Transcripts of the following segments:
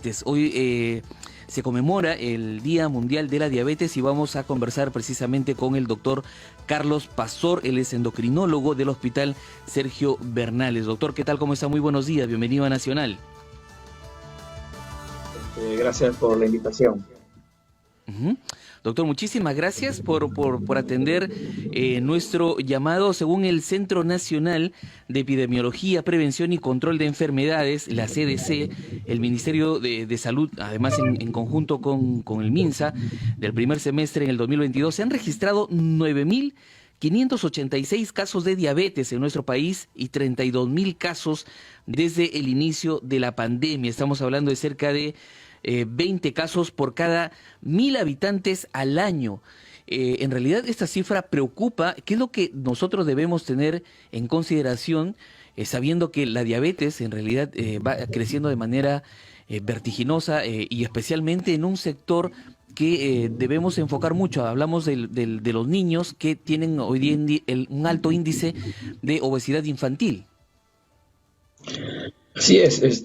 diabetes. Hoy se conmemora el Día Mundial de la Diabetes y vamos a conversar precisamente con el doctor Carlos Pastor. Él es endocrinólogo del Hospital Sergio Bernales. Doctor, ¿qué tal? ¿Cómo está? Muy buenos días. Bienvenido a Nacional. Gracias por la invitación. Doctor, muchísimas gracias por atender nuestro llamado. Según el Centro Nacional de Epidemiología, Prevención y Control de Enfermedades, la CDC, el Ministerio de Salud, además en conjunto con el MINSA, del primer semestre en el 2022, se han registrado 9.586 casos de diabetes en nuestro país y 32.000 casos desde el inicio de la pandemia. Estamos hablando de cerca de 20 casos por cada 1.000 habitantes al año. En realidad esta cifra preocupa. ¿Qué es lo que nosotros debemos tener en consideración, sabiendo que la diabetes en realidad va creciendo de manera vertiginosa y especialmente en un sector que debemos enfocar mucho? Hablamos de los niños que tienen hoy día un alto índice de obesidad infantil. Así es,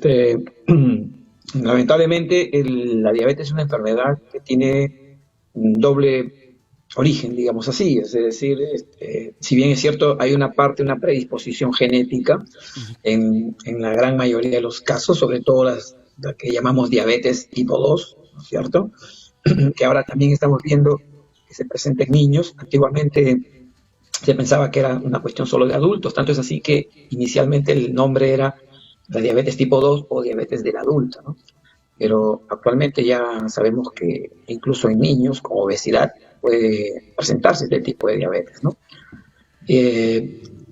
lamentablemente la diabetes es una enfermedad que tiene un doble origen, digamos así, es decir, si bien es cierto, hay una predisposición genética en la gran mayoría de los casos, sobre todo la que llamamos diabetes tipo 2, ¿no es cierto?, que ahora también estamos viendo que se presenta en niños. Antiguamente se pensaba que era una cuestión solo de adultos, tanto es así que inicialmente el nombre era la diabetes tipo 2 o diabetes del adulto, ¿no? Pero actualmente ya sabemos que incluso en niños con obesidad puede presentarse este tipo de diabetes, ¿no?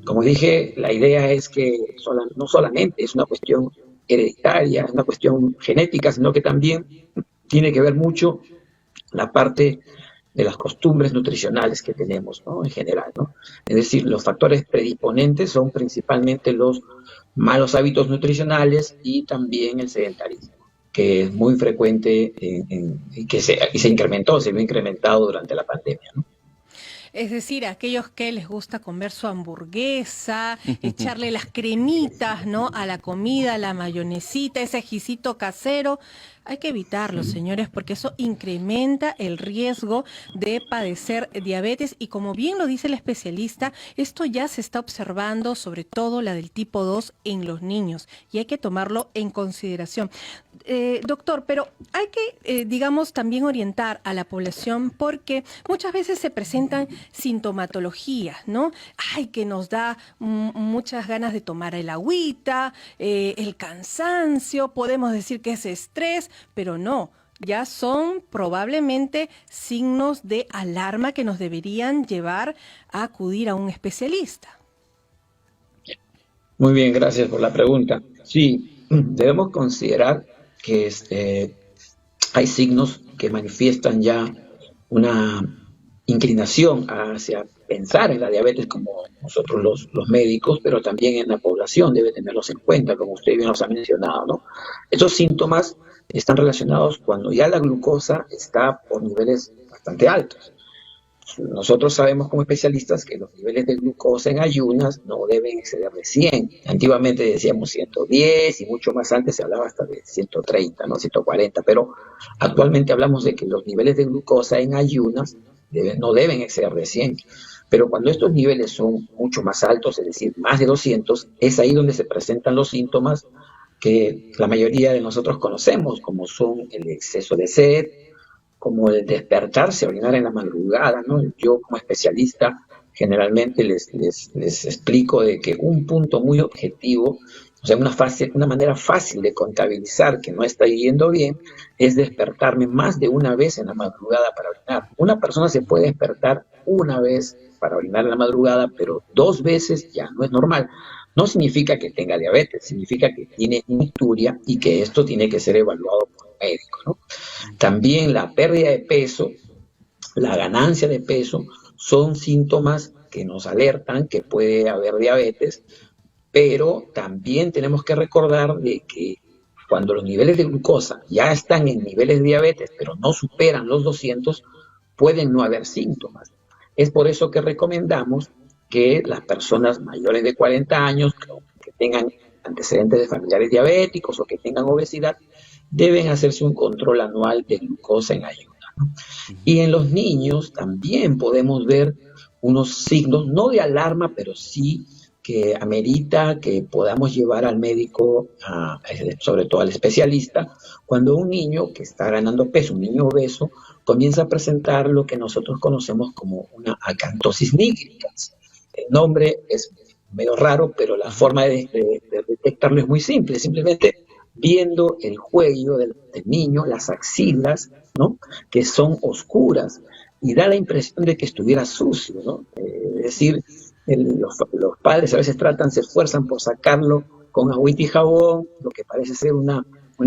Como dije, la idea es que no solamente es una cuestión hereditaria, es una cuestión genética, sino que también tiene que ver mucho la parte de las costumbres nutricionales que tenemos, ¿no?, en general, ¿no? Es decir, los factores predisponentes son principalmente los malos hábitos nutricionales y también el sedentarismo, que es muy frecuente y se vio incrementado durante la pandemia, ¿no? Es decir, aquellos que les gusta comer su hamburguesa, echarle las cremitas, ¿no?, a la comida, la mayonesita, ese ajicito casero, hay que evitarlo, señores, porque eso incrementa el riesgo de padecer diabetes y, como bien lo dice el especialista, esto ya se está observando, sobre todo la del tipo 2 en los niños, y hay que tomarlo en consideración. Doctor, pero hay que, digamos, también orientar a la población, porque muchas veces se presentan sintomatologías, ¿no? Ay, que nos da muchas ganas de tomar el agüita, el cansancio, podemos decir que es estrés, pero no, ya son probablemente signos de alarma que nos deberían llevar a acudir a un especialista. Muy bien, gracias por la pregunta. Sí, debemos considerar que hay signos que manifiestan ya una inclinación hacia pensar en la diabetes, como nosotros los médicos, pero también en la población debe tenerlos en cuenta, como usted bien nos ha mencionado, ¿no? Estos síntomas están relacionados cuando ya la glucosa está por niveles bastante altos. Nosotros sabemos como especialistas que los niveles de glucosa en ayunas no deben exceder de 100. Antiguamente decíamos 110 y mucho más antes se hablaba hasta de 130, ¿no?, 140, pero actualmente hablamos de que los niveles de glucosa en ayunas no deben exceder de 100. Pero cuando estos niveles son mucho más altos, es decir, más de 200, es ahí donde se presentan los síntomas que la mayoría de nosotros conocemos, como son el exceso de sed, como el despertarse, orinar en la madrugada, ¿no? Yo como especialista generalmente les explico de que un punto muy objetivo, o sea, una manera fácil de contabilizar que no está yendo bien, es despertarme más de una vez en la madrugada para orinar. Una persona se puede despertar una vez para orinar en la madrugada, pero 2 veces ya no es normal. No significa que tenga diabetes, significa que tiene icturia y que esto tiene que ser evaluado por un médico, ¿no? También la pérdida de peso, la ganancia de peso, son síntomas que nos alertan que puede haber diabetes, pero también tenemos que recordar de que cuando los niveles de glucosa ya están en niveles de diabetes, pero no superan los 200, pueden no haber síntomas. Es por eso que recomendamos que las personas mayores de 40 años, que tengan antecedentes de familiares diabéticos o que tengan obesidad, deben hacerse un control anual de glucosa en ayunas, ¿no? Y en los niños también podemos ver unos signos, no de alarma, pero sí que amerita que podamos llevar al médico, sobre todo al especialista, cuando un niño que está ganando peso, un niño obeso, comienza a presentar lo que nosotros conocemos como una acantosis nigricans. El nombre es medio raro, pero la forma de detectarlo es muy simple, simplemente viendo el cuello del niño, las axilas, ¿no? Que son oscuras y da la impresión de que estuviera sucio, ¿no? Es decir, los padres a veces se esfuerzan por sacarlo con agüita y jabón, lo que parece ser una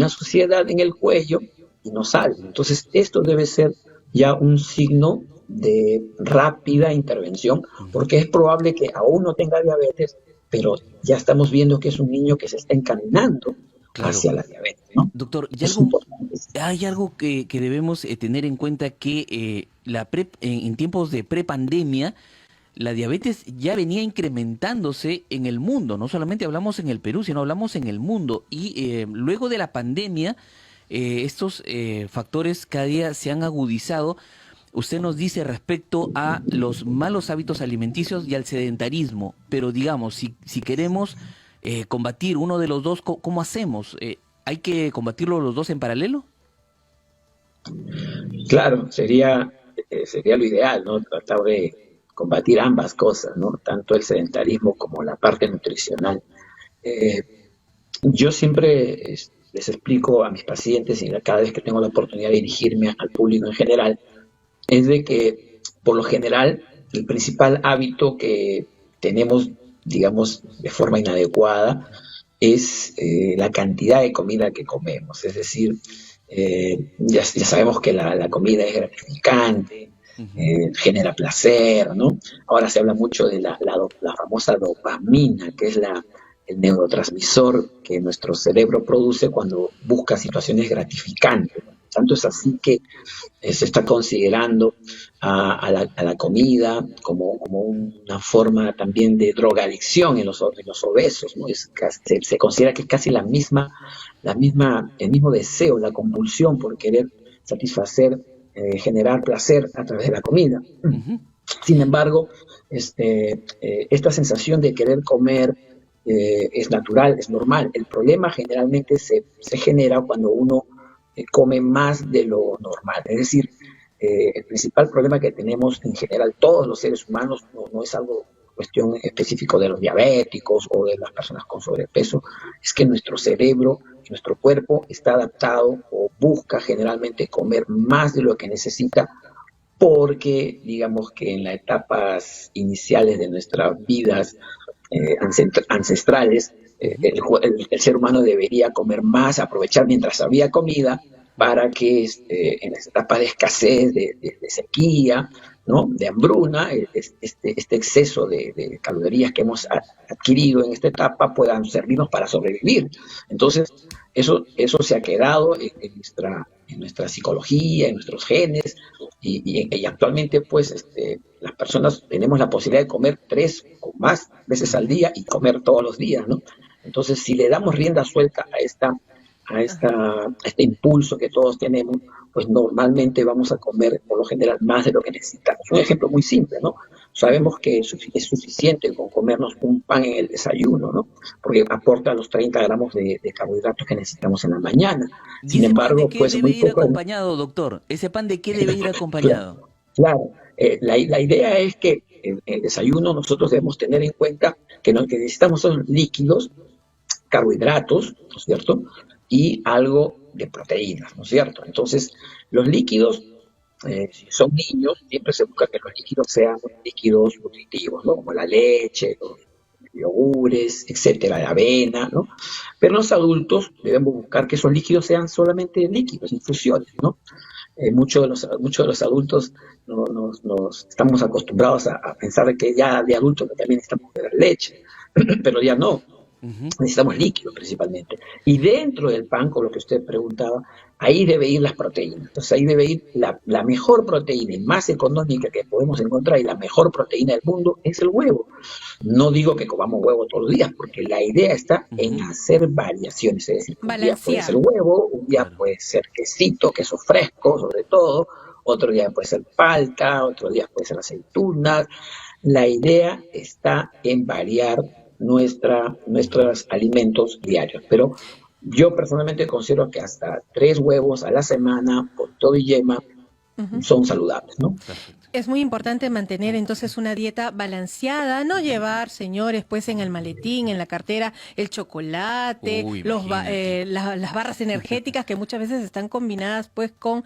suciedad en el cuello y no sale. Entonces, esto debe ser ya un signo de rápida intervención, porque es probable que aún no tenga diabetes, pero ya estamos viendo que es un niño que se está encaminando hacia la diabetes, ¿no? Doctor, Importante. hay algo que debemos tener en cuenta que en tiempos de prepandemia, la diabetes ya venía incrementándose en el mundo. No solamente hablamos en el Perú, sino hablamos en el mundo. Y luego de la pandemia, estos factores cada día se han agudizado. Usted nos dice respecto a los malos hábitos alimenticios y al sedentarismo, pero digamos, si queremos combatir uno de los dos, ¿cómo hacemos? ¿Hay que combatirlo los dos en paralelo? Claro, sería lo ideal, ¿no? Tratar de combatir ambas cosas, ¿no? Tanto el sedentarismo como la parte nutricional. Eh, yo siempre les explico a mis pacientes, y cada vez que tengo la oportunidad de dirigirme al público en general, es de que, por lo general, el principal hábito que tenemos, digamos, de forma inadecuada, es la cantidad de comida que comemos. Es decir, ya sabemos que la comida es gratificante, genera placer, ¿no? Ahora se habla mucho de la famosa dopamina, que es el neurotransmisor que nuestro cerebro produce cuando busca situaciones gratificantes. Tanto es así que se está considerando a la comida como una forma también de drogadicción en los obesos, ¿no? Se considera que es casi el mismo deseo, la compulsión por querer satisfacer, generar placer a través de la comida. Sin embargo, esta sensación de querer comer es natural, es normal. El problema generalmente se genera cuando uno come más de lo normal. Es decir, el principal problema que tenemos en general todos los seres humanos no es algo cuestión específico de los diabéticos o de las personas con sobrepeso, es que nuestro cerebro, nuestro cuerpo está adaptado o busca generalmente comer más de lo que necesita porque digamos que en las etapas iniciales de nuestras vidas ancestrales, el ser humano debería comer más, aprovechar mientras había comida para que en las etapas de escasez, de sequía, ¿no? De hambruna, este exceso de calorías que hemos adquirido en esta etapa puedan servirnos para sobrevivir. Entonces, eso se ha quedado en nuestra psicología, en nuestros genes, y actualmente pues las personas tenemos la posibilidad de comer 3 o más veces al día y comer todos los días, ¿no? Entonces, si le damos rienda suelta a este impulso que todos tenemos, pues normalmente vamos a comer por lo general más de lo que necesitamos. Un ejemplo muy simple, ¿no? Sabemos que es suficiente con comernos un pan en el desayuno, ¿no? Porque aporta los 30 gramos de carbohidratos que necesitamos en la mañana. Sin embargo, pues muy poco. ¿Ese pan de qué debe ir acompañado, doctor? ¿Ese pan de qué debe ir acompañado? Claro, la idea es que el desayuno nosotros debemos tener en cuenta que lo que necesitamos son líquidos, carbohidratos, ¿no es cierto? Y algo de proteínas, ¿no es cierto? Entonces, los líquidos, si son niños, siempre se busca que los líquidos sean líquidos nutritivos, ¿no? Como la leche, los yogures, etcétera, la avena, ¿no? Pero los adultos debemos buscar que esos líquidos sean solamente líquidos, infusiones, ¿no? Muchos de los adultos nos estamos acostumbrados a pensar que ya de adultos también necesitamos beber leche, pero ya no. necesitamos líquido principalmente. Y dentro del pan, con lo que usted preguntaba, ahí debe ir las proteínas. Entonces ahí debe ir la mejor proteína y más económica que podemos encontrar, y la mejor proteína del mundo es el huevo. No digo que comamos huevo todos los días, porque la idea está en hacer variaciones. Es decir, un día puede ser huevo, un día puede ser quesito, queso fresco sobre todo, otro día puede ser palta, otro día puede ser aceitunas. La idea está en variar nuestros alimentos diarios, pero yo personalmente considero que hasta 3 huevos a la semana, con todo y yema, son saludables, ¿no? Es muy importante mantener entonces una dieta balanceada, no llevar, señores, pues en el maletín, en la cartera, el chocolate, las barras energéticas que muchas veces están combinadas pues con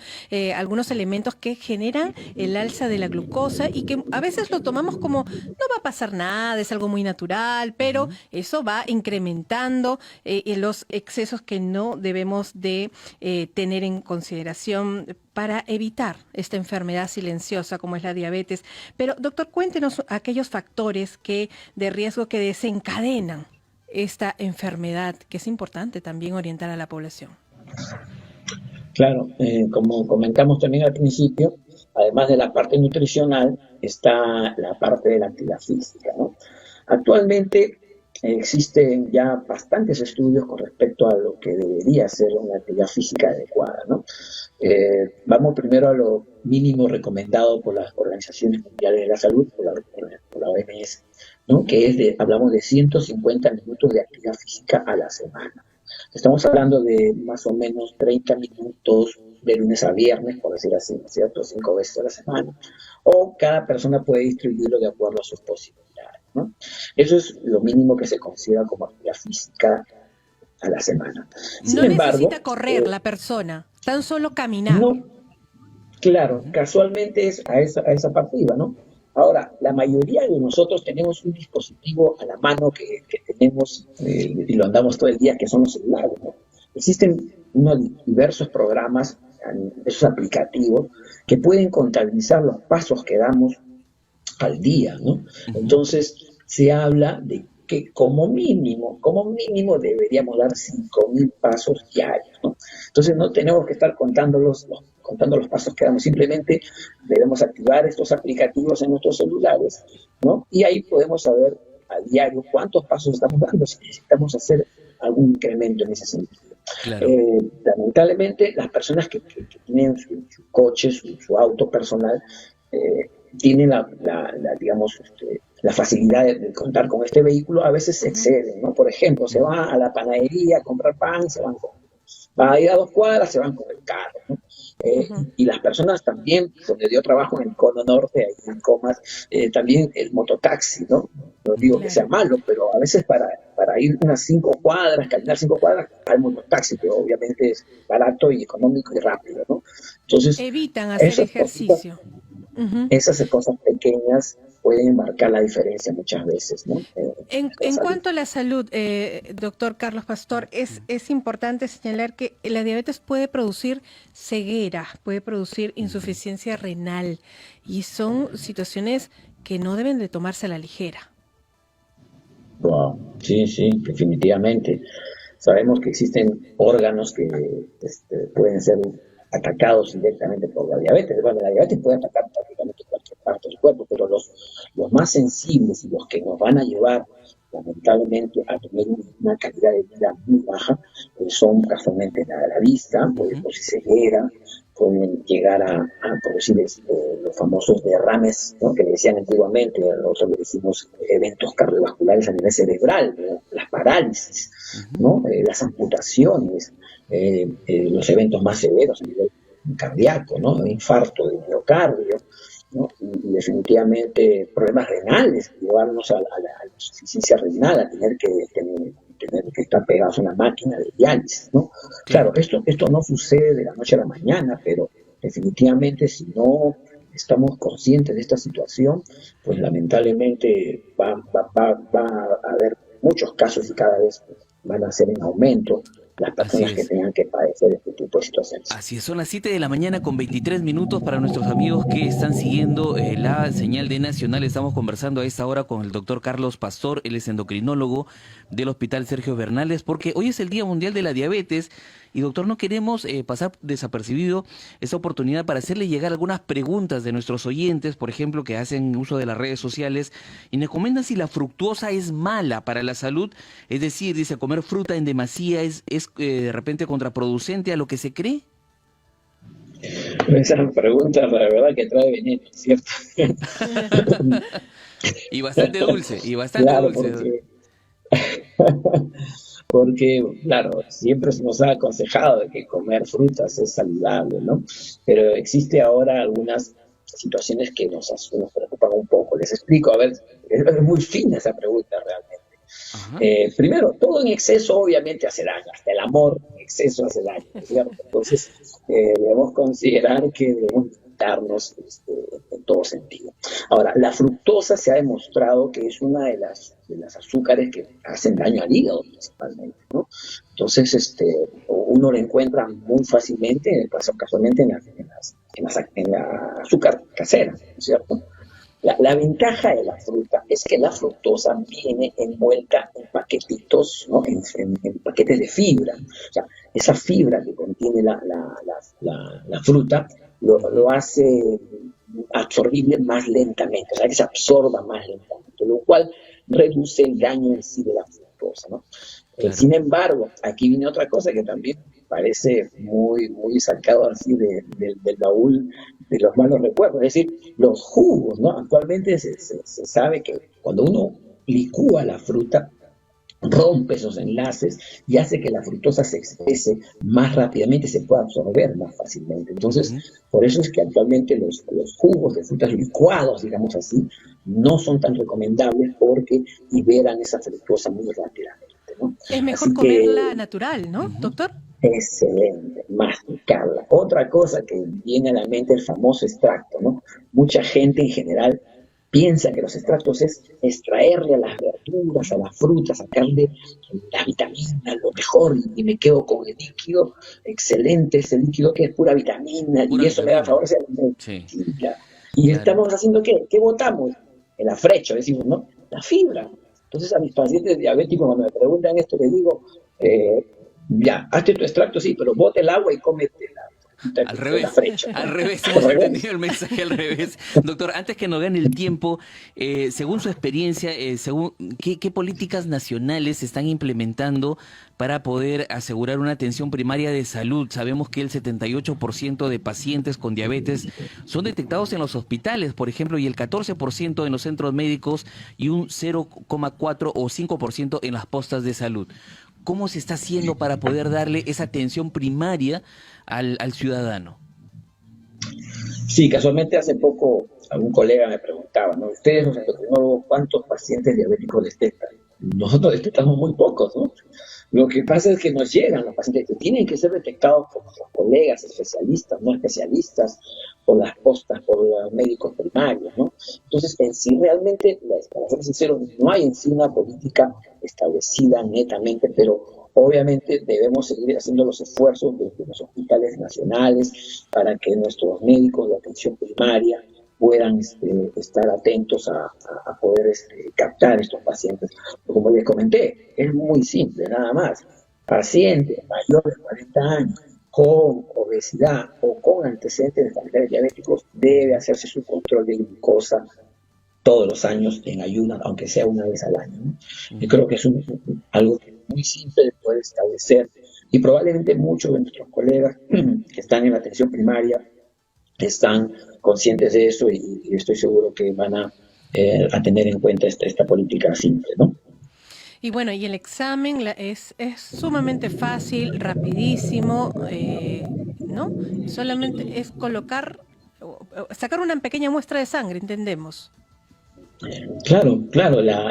algunos elementos que generan el alza de la glucosa y que a veces lo tomamos como no va a pasar nada, es algo muy natural, pero eso va incrementando los excesos que no debemos de tener en consideración para evitar esta enfermedad silenciosa como es la diabetes. Pero, doctor, cuéntenos aquellos factores de riesgo que desencadenan esta enfermedad, que es importante también orientar a la población. Claro, como comentamos también al principio, además de la parte nutricional, está la parte de la actividad física, ¿no? Actualmente existen ya bastantes estudios con respecto a lo que debería ser una actividad física adecuada, ¿no? Vamos primero a lo mínimo recomendado por las organizaciones mundiales de la salud, por la OMS, ¿no? Que hablamos de 150 minutos de actividad física a la semana. Estamos hablando de más o menos 30 minutos de lunes a viernes, por decir así, ¿no es cierto? 5 veces a la semana. O cada persona puede distribuirlo de acuerdo a sus posibilidades, ¿no? Eso es lo mínimo que se considera como actividad física a la semana. Sin embargo, necesita correr la persona, tan solo caminar. No, claro, casualmente es a esa partida, ¿no? Ahora, la mayoría de nosotros tenemos un dispositivo a la mano que tenemos y lo andamos todo el día, que son los celulares, ¿no? Existen diversos programas, esos aplicativos, que pueden contabilizar los pasos que damos al día, ¿no? Entonces, se habla de que como mínimo deberíamos dar 5.000 pasos diarios, ¿no? Entonces no tenemos que estar contando los pasos que damos, simplemente debemos activar estos aplicativos en nuestros celulares, ¿no? Y ahí podemos saber a diario cuántos pasos estamos dando, si necesitamos hacer algún incremento en ese sentido. Claro. Lamentablemente, las personas que tienen su coche, su auto personal, tienen digamos, la facilidad de contar con este vehículo, a veces se exceden, ¿no? Por ejemplo, se va a la panadería a comprar pan, va a ir a 2 cuadras, se van con el carro, ¿no? Y las personas también, donde yo trabajo en el Cono Norte, ahí en Comas, también el mototaxi, ¿no? No digo que sea malo, pero a veces para ir unas 5 cuadras, caminar 5 cuadras, hay mototaxi, que obviamente es barato y económico y rápido, ¿no? Entonces, evitan hacer ejercicio. Esas cosas pequeñas pueden marcar la diferencia muchas veces, ¿no? En cuanto a la salud, doctor Carlos Pastor, es importante señalar que la diabetes puede producir ceguera, puede producir insuficiencia renal, y son situaciones que no deben de tomarse a la ligera. Wow. Sí, definitivamente. Sabemos que existen órganos que pueden ser atacados directamente por la diabetes. Bueno, la diabetes puede atacar prácticamente cualquier parte del cuerpo, pero los más sensibles y los que nos van a llevar lamentablemente a tener una calidad de vida muy baja son casualmente la vista, puede producir ceguera, pueden llegar a producir los famosos derrames, ¿no? Que decían antiguamente, nosotros le decimos eventos cardiovasculares a nivel cerebral, ¿no? Las parálisis, ¿no? Las amputaciones, los eventos más severos a nivel cardíaco, ¿no? Infarto de miocardio, ¿no? Y definitivamente problemas renales, llevarnos a la insuficiencia renal, a tener que estar pegados a una máquina de diálisis, ¿no? Claro, esto no sucede de la noche a la mañana, pero definitivamente si no estamos conscientes de esta situación, pues lamentablemente va a haber muchos casos y cada vez van a ser en aumento las Así personas que es. tengan que padecer este tipo de situaciones. Así es, son las 7 de la mañana con 23 minutos para nuestros amigos que están siguiendo la señal de Nacional. Estamos conversando a esta hora con el doctor Carlos Pastor, él es endocrinólogo del Hospital Sergio Bernales, porque hoy es el Día Mundial de la Diabetes y doctor, no queremos pasar desapercibido esta oportunidad para hacerle llegar algunas preguntas de nuestros oyentes, por ejemplo, que hacen uso de las redes sociales y nos comentan si la fructuosa es mala para la salud, es decir, dice, comer fruta en demasía es de repente contraproducente a lo que se cree. Esa pregunta, la verdad, que trae veneno, ¿cierto? Y bastante dulce, y bastante Claro, dulce. porque, claro, siempre se nos ha aconsejado de que comer frutas es saludable, ¿no? Pero existe ahora algunas situaciones que nos preocupan un poco. Les explico, a ver, es muy fina esa pregunta realmente. Ajá. Primero, todo en exceso obviamente hace daño, hasta el amor en exceso hace daño, ¿cierto? Entonces, debemos considerar que debemos limitarnos en todo sentido. Ahora, la fructosa se ha demostrado que es una de las azúcares que hacen daño al hígado principalmente, ¿no? Entonces, uno lo encuentra muy fácilmente, casualmente en la azúcar casera, ¿cierto? La ventaja de la fruta es que la fructosa viene envuelta en paquetitos, ¿no? En paquetes de fibra. O sea, esa fibra que contiene la fruta lo hace absorbible más lentamente, o sea, que se absorba más lentamente, lo cual reduce el daño en sí de la fructosa, ¿no? Claro. Sin embargo, aquí viene otra cosa que también parece muy, muy sacado así del baúl de los malos recuerdos, es decir, los jugos, ¿no? Actualmente se sabe que cuando uno licúa la fruta, rompe esos enlaces y hace que la fructosa se exprese más rápidamente, se pueda absorber más fácilmente. Entonces, por eso es que actualmente los jugos de frutas licuados, digamos así, no son tan recomendables porque liberan esa fructosa muy rápidamente, ¿no? Es mejor Así comerla que, natural, ¿no, doctor? excelente, masticarla. Otra cosa que viene a la mente, el famoso extracto, ¿no? Mucha gente en general piensa que los extractos es extraerle a las verduras, a las frutas, sacarle la vitamina, lo mejor, y me quedo con el líquido, excelente ese líquido que es pura vitamina, Pura y eso me da vitamina. favor. Sí, Mentira. Y claro. estamos haciendo ¿qué botamos? El afrecho, decimos, ¿no? La fibra. Entonces a mis pacientes diabéticos cuando me preguntan esto les digo, ya, hazte tu extracto, sí, pero bota el agua y cómete Al la revés, frecha. al revés, Al hemos revés. entendido el mensaje al revés. Doctor, antes que nos gane el tiempo, según su experiencia, ¿qué políticas nacionales se están implementando para poder asegurar una atención primaria de salud? Sabemos que el 78% de pacientes con diabetes son detectados en los hospitales, por ejemplo, y el 14% en los centros médicos y un 0,4 o 5% en las postas de salud. ¿Cómo se está haciendo para poder darle esa atención primaria al ciudadano? Sí, casualmente hace poco algún colega me preguntaba, ¿no? Ustedes los endocrinólogos, ¿cuántos pacientes diabéticos detectan? Nosotros detectamos muy pocos, ¿no? Lo que pasa es que nos llegan los pacientes que tienen que ser detectados por nuestros colegas especialistas, no especialistas, por las postas, por los médicos primarios, ¿no? Entonces, en sí realmente, para ser sincero, no hay en sí una política establecida netamente, pero obviamente debemos seguir haciendo los esfuerzos desde los hospitales nacionales para que nuestros médicos de atención primaria puedan estar atentos a poder captar estos pacientes. Como les comenté, es muy simple, nada más. Paciente mayor de 40 años con obesidad o con antecedentes de familiares diabéticos debe hacerse su control de glucosa todos los años en ayunas, aunque sea una vez al año, ¿no? Yo creo que es algo muy simple de poder establecer y probablemente muchos de nuestros colegas que están en la atención primaria están conscientes de eso y estoy seguro que van a tener en cuenta esta política simple, ¿no? Y bueno, y el examen es sumamente fácil, rapidísimo, ¿no? Solamente es sacar una pequeña muestra de sangre, entendemos. Claro,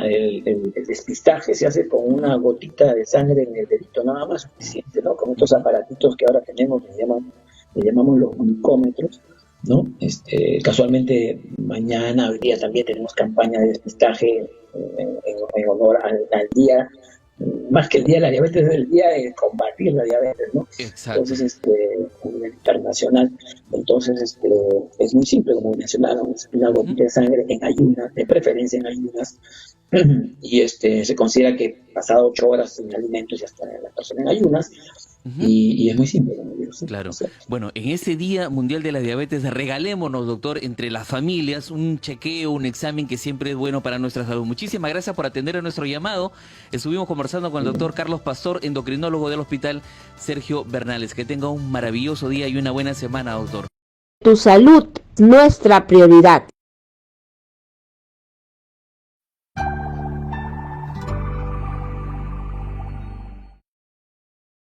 el despistaje se hace con una gotita de sangre en el dedito, nada más suficiente, ¿no? Con estos aparatitos que ahora tenemos, le llamamos los glucómetros, ¿no? Casualmente mañana, hoy día también tenemos campaña de despistaje en honor al Día más que el Día de la Diabetes, es el Día de combatir la diabetes, ¿no? Exacto. Entonces, a nivel internacional, entonces, es muy simple, como mencionábamos, una gotita de sangre en ayunas, de preferencia en ayunas, y se considera que pasado 8 horas sin alimentos ya está la persona en ayunas, y es muy simple, como digo, ¿sí? Claro. O sea, Bueno, en ese Día Mundial de la Diabetes, regalémonos, doctor, entre las familias, un chequeo, un examen que siempre es bueno para nuestra salud. Muchísimas gracias por atender a nuestro llamado. Estuvimos conversando con el doctor Carlos Pastor, endocrinólogo del Hospital Sergio Bernales. Que tenga un maravilloso día y una buena semana, doctor. Tu salud, nuestra prioridad.